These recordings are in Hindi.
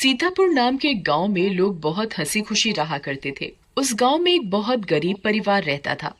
सीतापुर नाम के एक गांव में लोग बहुत हंसी खुशी रहा करते थे। उस गांव में एक बहुत गरीब परिवार रहता था।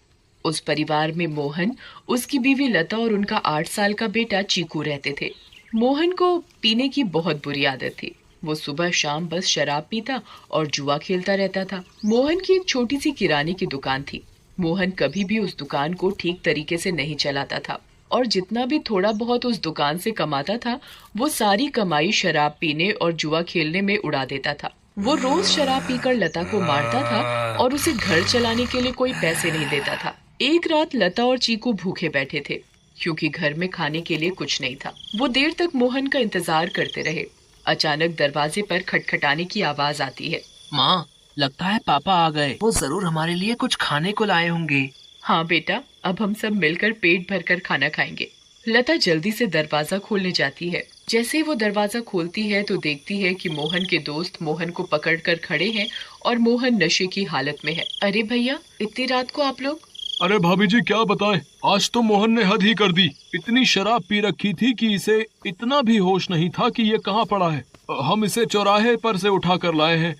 उस परिवार में मोहन, उसकी बीवी लता और उनका 8 साल का बेटा चीकू रहते थे। मोहन को पीने की बहुत बुरी आदत थी। वो सुबह शाम बस शराब पीता और जुआ खेलता रहता था। मोहन की एक छोटी सी किराने की दुकान थी। मोहन कभी भी उस दुकान को ठीक तरीके से नहीं चलाता था और जितना भी थोड़ा बहुत उस दुकान से कमाता था वो सारी कमाई शराब पीने और जुआ खेलने में उड़ा देता था। वो रोज शराब पीकर लता को मारता था और उसे घर चलाने के लिए कोई पैसे नहीं देता था। एक रात लता और चीकू भूखे बैठे थे क्योंकि घर में खाने के लिए कुछ नहीं था। वो देर तक मोहन का इंतजार करते रहे। अचानक दरवाजे पर खटखटाने की आवाज आती है। माँ, लगता है पापा आ गए। वो जरूर हमारे लिए कुछ खाने को लाए होंगे। हाँ बेटा, अब हम सब मिलकर पेट भरकर खाना खाएंगे। लता जल्दी से दरवाजा खोलने जाती है। जैसे ही वो दरवाजा खोलती है तो देखती है कि मोहन के दोस्त मोहन को पकड़कर खड़े हैं और मोहन नशे की हालत में है। अरे भैया, इतनी रात को आप लोग? अरे भाभी जी, क्या बताएं, आज तो मोहन ने हद ही कर दी। इतनी शराब पी रखी थी कि इसे इतना भी होश नहीं था कि ये कहाँ पड़ा है। हम इसे चौराहे पर से उठा कर लाए हैं।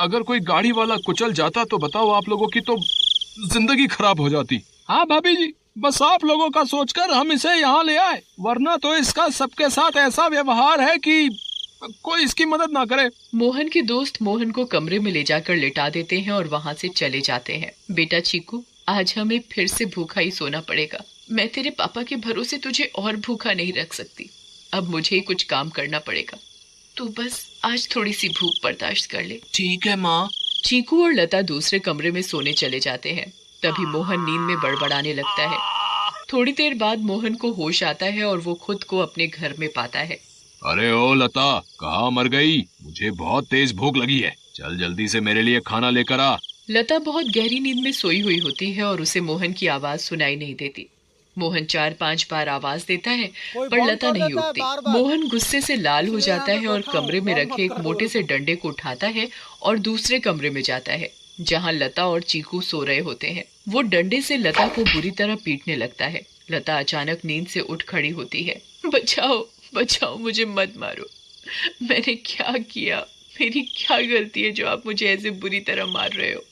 अगर कोई गाड़ी वाला कुचल जाता तो बताओ, आप लोगों की तो जिंदगी खराब हो जाती। हाँ भाभी जी, बस आप लोगों का सोचकर हम इसे यहाँ ले आए, वरना तो इसका सबके साथ ऐसा व्यवहार है कि कोई इसकी मदद ना करे। मोहन के दोस्त मोहन को कमरे में ले जाकर लिटा देते हैं और वहाँ से चले जाते हैं। बेटा चीकू, आज हमें फिर से भूखा ही सोना पड़ेगा। मैं तेरे पापा के भरोसे तुझे और भूखा नहीं रख सकती। अब मुझे ही कुछ काम करना पड़ेगा। तू बस आज थोड़ी सी भूख बर्दाश्त कर ले। ठीक है माँ। चीकू और लता दूसरे कमरे में सोने चले जाते हैं। तभी मोहन नींद में बड़बड़ाने लगता है। थोड़ी देर बाद मोहन को होश आता है और वो खुद को अपने घर में पाता है। अरे ओ लता, कहाँ मर गई? मुझे बहुत तेज भूख लगी है, चल जल्दी से मेरे लिए खाना लेकर आ। लता बहुत गहरी नींद में सोई हुई होती है और उसे मोहन की आवाज सुनाई नहीं देती। मोहन 4-5 बार आवाज देता है पर लता नहीं उठती। मोहन गुस्से से लाल हो जाता है और कमरे में रखे एक मोटे से डंडे को उठाता है और दूसरे कमरे में जाता है जहाँ लता और चीकू सो रहे होते हैं। वो डंडे से लता को बुरी तरह पीटने लगता है। लता अचानक नींद से उठ खड़ी होती है। बचाओ बचाओ, मुझे मत मारो। मैंने क्या किया? मेरी क्या गलती है जो आप मुझे ऐसे बुरी तरह मार रहे हो?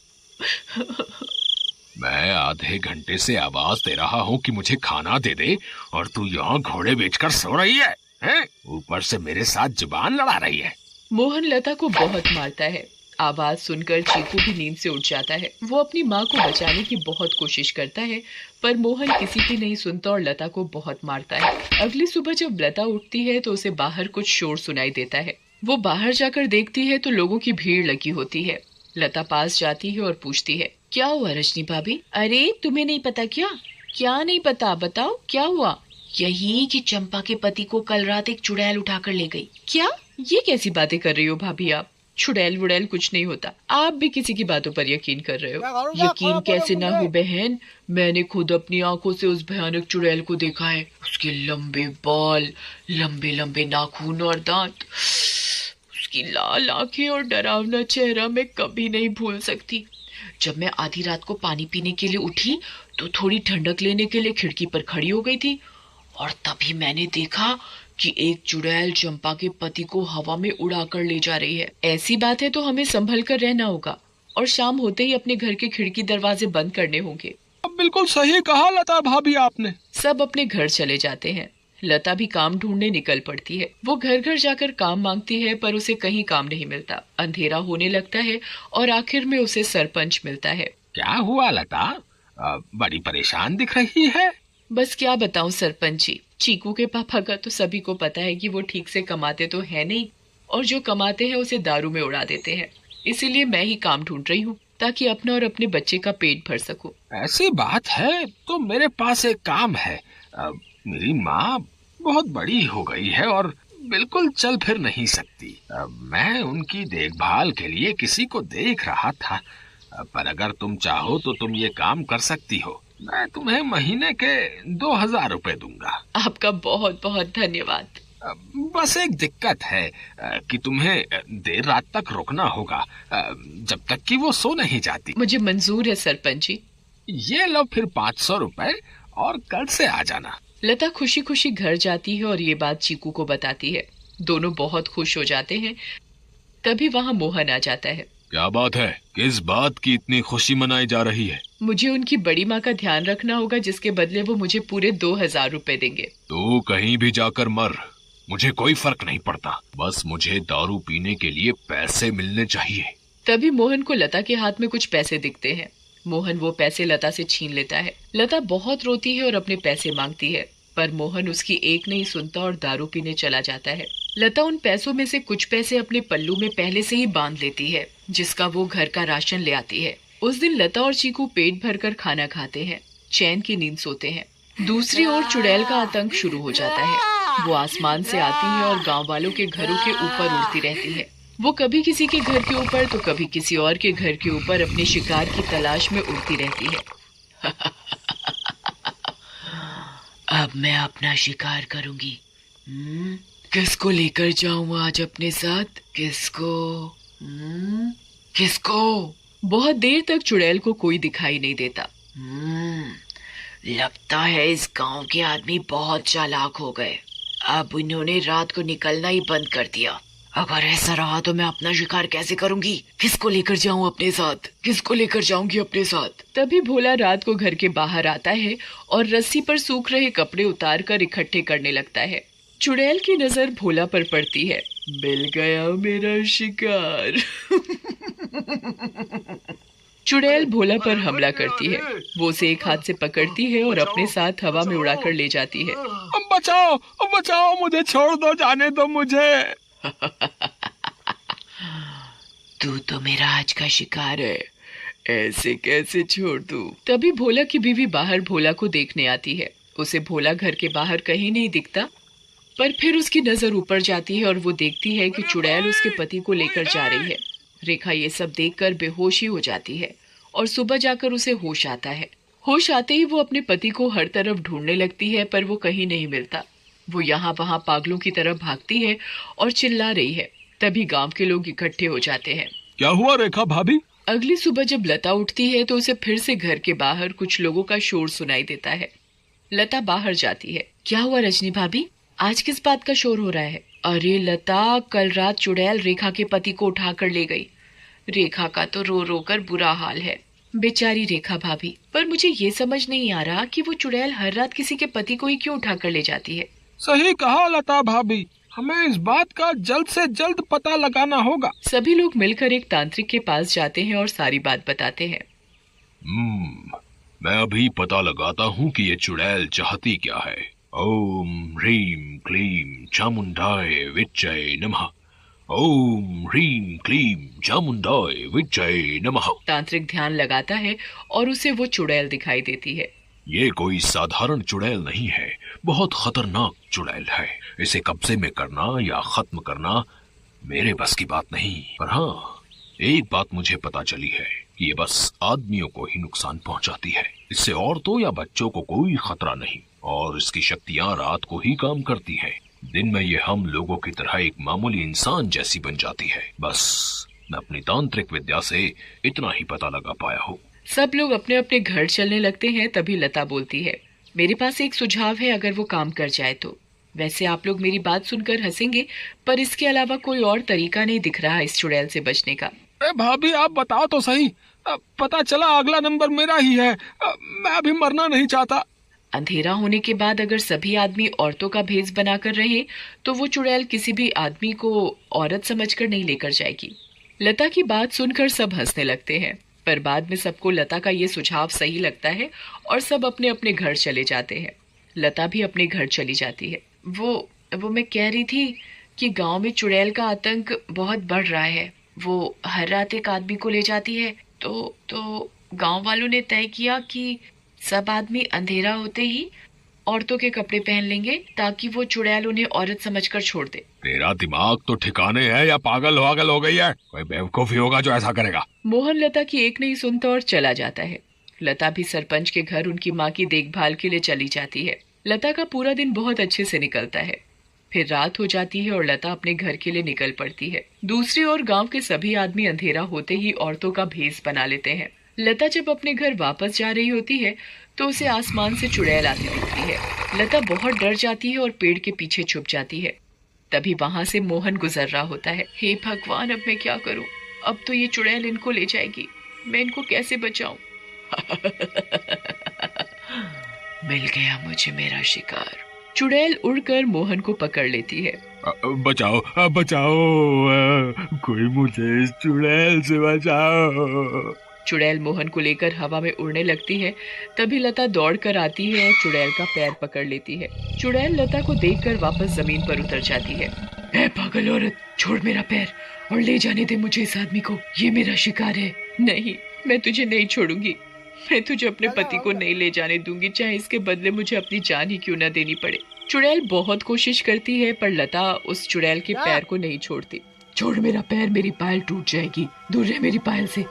मैं आधे घंटे से आवाज दे रहा हूँ कि मुझे खाना दे दे और तू यहाँ घोड़े बेचकर सो रही है, हैं? ऊपर से मेरे साथ जुबान लड़ा रही है। मोहन लता को बहुत मारता है। आवाज सुनकर चीकू भी नींद से उठ जाता है। वो अपनी माँ को बचाने की बहुत कोशिश करता है पर मोहन किसी की नहीं सुनता और लता को बहुत मारता है। अगली सुबह जब लता उठती है तो उसे बाहर कुछ शोर सुनाई देता है। वो बाहर जाकर देखती है तो लोगों की भीड़ लगी होती है। लता पास जाती है और पूछती है, क्या हुआ रजनी भाभी? अरे तुम्हें नहीं पता क्या? क्या नहीं पता, बताओ क्या हुआ? यही कि चंपा के पति को कल रात एक चुड़ैल उठाकर ले गई। क्या? ये कैसी बातें कर रही हो भाभी आप? चुड़ैल वुड़ैल कुछ नहीं होता। आप भी किसी की बातों पर यकीन कर रहे हो। यकीन कैसे ना हो बहन, मैंने खुद अपनी आंखों से उस भयानक चुड़ैल को देखा है। उसके लंबे बाल, लंबे लंबे नाखून और दांत, उसकी लाल आंखें और डरावना चेहरा मैं कभी नहीं भूल सकती। जब मैं आधी रात को पानी पीने के लिए उठी तो थोड़ी ठंडक लेने के लिए खिड़की पर खड़ी हो गई थी और तभी मैंने देखा कि एक चुड़ैल चंपा के पति को हवा में उड़ाकर ले जा रही है। ऐसी बात है तो हमें संभल कर रहना होगा और शाम होते ही अपने घर के खिड़की दरवाजे बंद करने होंगे। अब बिल्कुल सही कहा लता भाभी आपने। सब अपने घर चले जाते हैं। लता भी काम ढूंढने निकल पड़ती है। वो घर घर जाकर काम मांगती है पर उसे कहीं काम नहीं मिलता। अंधेरा होने लगता है और आखिर में उसे सरपंच मिलता है। क्या हुआ लता, बड़ी परेशान दिख रही है? बस क्या बताऊं सरपंच जी, चीकू के पापा का तो सभी को पता है कि वो ठीक से कमाते तो है नहीं और जो कमाते हैं उसे दारू में उड़ा देते हैं। इसीलिए मैं ही काम ढूंढ रही हूँ ताकि अपना और अपने बच्चे का पेट भर सकूं। ऐसी बात है तो मेरे पास एक काम है। मेरी माँ बहुत बड़ी हो गई है और बिल्कुल चल फिर नहीं सकती। मैं उनकी देखभाल के लिए किसी को देख रहा था। पर अगर तुम चाहो तो तुम ये काम कर सकती हो। मैं तुम्हें महीने के 2000 रुपए दूंगा। आपका बहुत बहुत धन्यवाद। बस एक दिक्कत है कि तुम्हें देर रात तक रुकना होगा, जब तक कि वो सो नहीं जाती। मुझे मंजूर है सरपंच जी। ये लो फिर 500 रुपए और कल से आ जाना। लता खुशी खुशी घर जाती है और ये बात चीकू को बताती है। दोनों बहुत खुश हो जाते हैं। तभी वहाँ मोहन आ जाता है। क्या बात है? किस बात की इतनी खुशी मनाई जा रही है? मुझे उनकी बड़ी माँ का ध्यान रखना होगा, जिसके बदले वो मुझे पूरे 2000 रुपए देंगे। तू कहीं भी जाकर मर, मुझे कोई फर्क नहीं पड़ता। बस मुझे दारू पीने के लिए पैसे मिलने चाहिए। तभी मोहन को लता के हाथ में कुछ पैसे दिखते हैं। मोहन वो पैसे लता से छीन लेता है। लता बहुत रोती है और अपने पैसे मांगती है, पर मोहन उसकी एक नहीं सुनता और दारू पीने चला जाता है। लता उन पैसों में से कुछ पैसे अपने पल्लू में पहले से ही बांध लेती है, जिसका वो घर का राशन ले आती है। उस दिन लता और चीकू पेट भरकर खाना खाते हैं, चैन की नींद सोते हैं। दूसरी ओर चुड़ैल का आतंक शुरू हो जाता है। वो आसमान से आती है और गांव वालों के घरों के ऊपर उड़ती रहती है। वो कभी किसी के घर के ऊपर तो कभी किसी और के घर के ऊपर अपने शिकार की तलाश में उड़ती रहती है। अब मैं अपना शिकार करूंगी। किसको लेकर जाऊं आज अपने साथ? किसको? बहुत देर तक चुड़ैल को कोई दिखाई नहीं देता। लगता है इस गांव के आदमी बहुत चालाक हो गए। अब इन्होंने रात को निकलना ही बंद कर दिया। अगर ऐसा रहा तो मैं अपना शिकार कैसे करूंगी? किसको लेकर जाऊं अपने साथ? किसको लेकर जाऊंगी अपने साथ? तभी भोला रात को घर के बाहर आता है और रस्सी पर सूख रहे कपड़े उतार कर इकट्ठे करने लगता है। चुड़ैल की नजर भोला पर पड़ती है। मिल गया मेरा शिकार। चुड़ैल भोला पर हमला करती है। वो उसे एक हाथ से पकड़ती है और अपने साथ हवा में उड़ाकर ले जाती है। बचाओ, बचाओ, मुझे छोड़ दो, जाने दो मुझे। तू तो मेरा आज का शिकार है, ऐसे कैसे छोड़ दूं? तभी भोला की बीवी बाहर भोला को देखने आती है। उसे भोला घर के बाहर कहीं नहीं दिखता, पर फिर उसकी नजर ऊपर जाती है और वो देखती है कि चुड़ैल उसके पति को लेकर जा रही है। रेखा ये सब देखकर बेहोश ही हो जाती है और सुबह जाकर उसे होश आता है। होश आते ही वो अपने पति को हर तरफ ढूंढने लगती है, पर वो कहीं नहीं मिलता। वो यहाँ वहाँ पागलों की तरह भागती है और चिल्ला रही है। तभी गांव के लोग इकट्ठे हो जाते हैं। क्या हुआ रेखा भाभी? अगली सुबह जब लता उठती है तो उसे फिर से घर के बाहर कुछ लोगों का शोर सुनाई देता है। लता बाहर जाती है। क्या हुआ रजनी भाभी, आज किस बात का शोर हो रहा है? अरे लता, कल रात चुड़ैल रेखा के पति को उठाकर ले गई। रेखा का तो रो रो कर बुरा हाल है। बेचारी रेखा भाभी, पर मुझे ये समझ नहीं आ रहा कि वो चुड़ैल हर रात किसी के पति को ही क्यों उठाकर ले जाती है। सही कहा लता भाभी, हमें इस बात का जल्द से जल्द पता लगाना होगा। सभी लोग मिलकर एक तांत्रिक के पास जाते हैं और सारी बात बताते हैं। मैं अभी पता लगाता हूँ कि ये चुड़ैल चाहती क्या है। ओम ह्रीम क्लीम चामुंडाय विच्चय नमः। ओम ह्रीम क्लीम चामुंडाय विच्चय नमः। तांत्रिक ध्यान लगाता है और उसे वो चुड़ैल दिखाई देती है। ये कोई साधारण चुड़ैल नहीं है, बहुत खतरनाक चुड़ैल है। इसे कब्जे में करना या खत्म करना मेरे बस की बात नहीं। पर हाँ, एक बात मुझे पता चली है कि ये बस आदमियों को ही नुकसान पहुंचाती है। इससे औरतों या बच्चों को कोई खतरा नहीं और इसकी शक्तियां रात को ही काम करती है। दिन में ये हम लोगों की तरह एक मामूली इंसान जैसी बन जाती है। बस मैं अपनी तांत्रिक विद्या से इतना ही पता लगा पाया हूँ। सब लोग अपने अपने घर चलने लगते हैं। तभी लता बोलती है, मेरे पास एक सुझाव है, अगर वो काम कर जाए तो। वैसे आप लोग मेरी बात सुनकर हंसेंगे, पर इसके अलावा कोई और तरीका नहीं दिख रहा इस चुड़ैल से बचने का। भाभी आप बताओ तो सही। पता चला अगला नंबर मेरा ही है। मैं अभी मरना नहीं चाहता। अंधेरा होने के बाद अगर सभी आदमी औरतों का भेष बनाकर रहे तो वो चुड़ैल किसी भी आदमी को औरत समझकर नहीं लेकर जाएगी। लता की बात सुनकर सब हंसने लगते हैं, पर बाद में सबको लता का ये सुझाव सही लगता है और सब अपने अपने घर चले जाते हैं। लता भी अपने घर चली जाती है। वो मैं कह रही थी कि गांव में चुड़ैल का आतंक बहुत बढ़ रहा है। वो हर रात एक आदमी को ले जाती है। तो गांव वालों ने तय किया कि सब आदमी अंधेरा होते ही औरतों के कपड़े पहन लेंगे ताकि वो चुड़ैल उन्हें औरत समझकर छोड़ दे। तेरा दिमाग तो ठिकाने है या पागल हो गई है? कोई बेवकूफ ही होगा जो ऐसा करेगा। मोहन लता की एक नहीं सुनता और चला जाता है। लता भी सरपंच के घर उनकी माँ की देखभाल के लिए चली जाती है। लता का पूरा दिन बहुत अच्छे से निकलता है। फिर रात हो जाती है और लता अपने घर के लिए निकल पड़ती है। दूसरी ओर गांव के सभी आदमी अंधेरा होते ही औरतों का भेष बना लेते हैं। लता जब अपने घर वापस जा रही होती है तो उसे आसमान से चुड़ैल आती दिखती है। लता बहुत डर जाती है और पेड़ के पीछे छुप जाती है। तभी वहां से मोहन गुजर रहा होता है। हे भगवान, अब मैं क्या करूं? अब तो ये चुड़ैल इनको ले जाएगी, मैं इनको कैसे बचाऊं? मिल गया मुझे मेरा शिकार। चुड़ैल उड़कर मोहन को पकड़ लेती है। बचाओ, बचाओ, कोई मुझे इस चुड़ैल से बचाओ। चुड़ैल मोहन को लेकर हवा में उड़ने लगती है। तभी लता दौड़कर आती है और चुड़ैल का पैर पकड़ लेती है। चुड़ैल लता को देखकर वापस जमीन पर उतर जाती है। ए पागल औरत, छोड़ मेरा पैर और ले जाने दे मुझे इस आदमी को, ये मेरा शिकार है। नहीं, मैं तुझे नहीं छोड़ूंगी। मैं तुझे अपने पति को नहीं ले जाने दूंगी, चाहे इसके बदले मुझे अपनी जान ही क्यों न देनी पड़े। चुड़ैल बहुत कोशिश करती है पर लता उस चुड़ैल के पैर को नहीं छोड़ती। छोड़ मेरा पैर, मेरी पायल टूट जाएगी, दूर रह मेरी पायल से,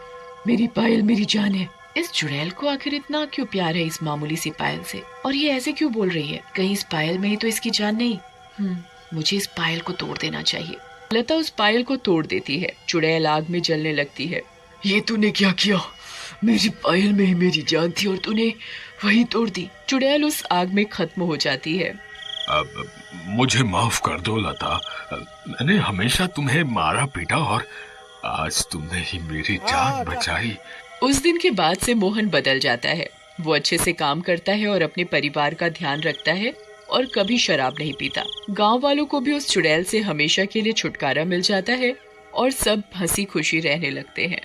मेरी पायल मेरी जान है। इस चुड़ैल को आखिर इतना क्यों प्यार है इस मामूली सी पायल से, और ये ऐसे क्यों बोल रही है? कहीं इस पायल में ही तो इसकी जान नहीं? मुझे इस पायल को तोड़ देना चाहिए। लता उस पायल को तोड़ देती है। चुड़ैल आग में जलने लगती है। ये तूने क्या किया? मेरी पायल में ही मेरी जान थी और तूने वही तोड़ दी। चुड़ैल उस आग में खत्म हो जाती है। अब मुझे माफ कर दो लता, मैंने हमेशा तुम्हें मारा पीटा और आज तुमने ही मेरी जान बचाई। उस दिन के बाद से मोहन बदल जाता है। वो अच्छे से काम करता है और अपने परिवार का ध्यान रखता है और कभी शराब नहीं पीता। गांव वालों को भी उस चुड़ैल से हमेशा के लिए छुटकारा मिल जाता है और सब हंसी खुशी रहने लगते हैं।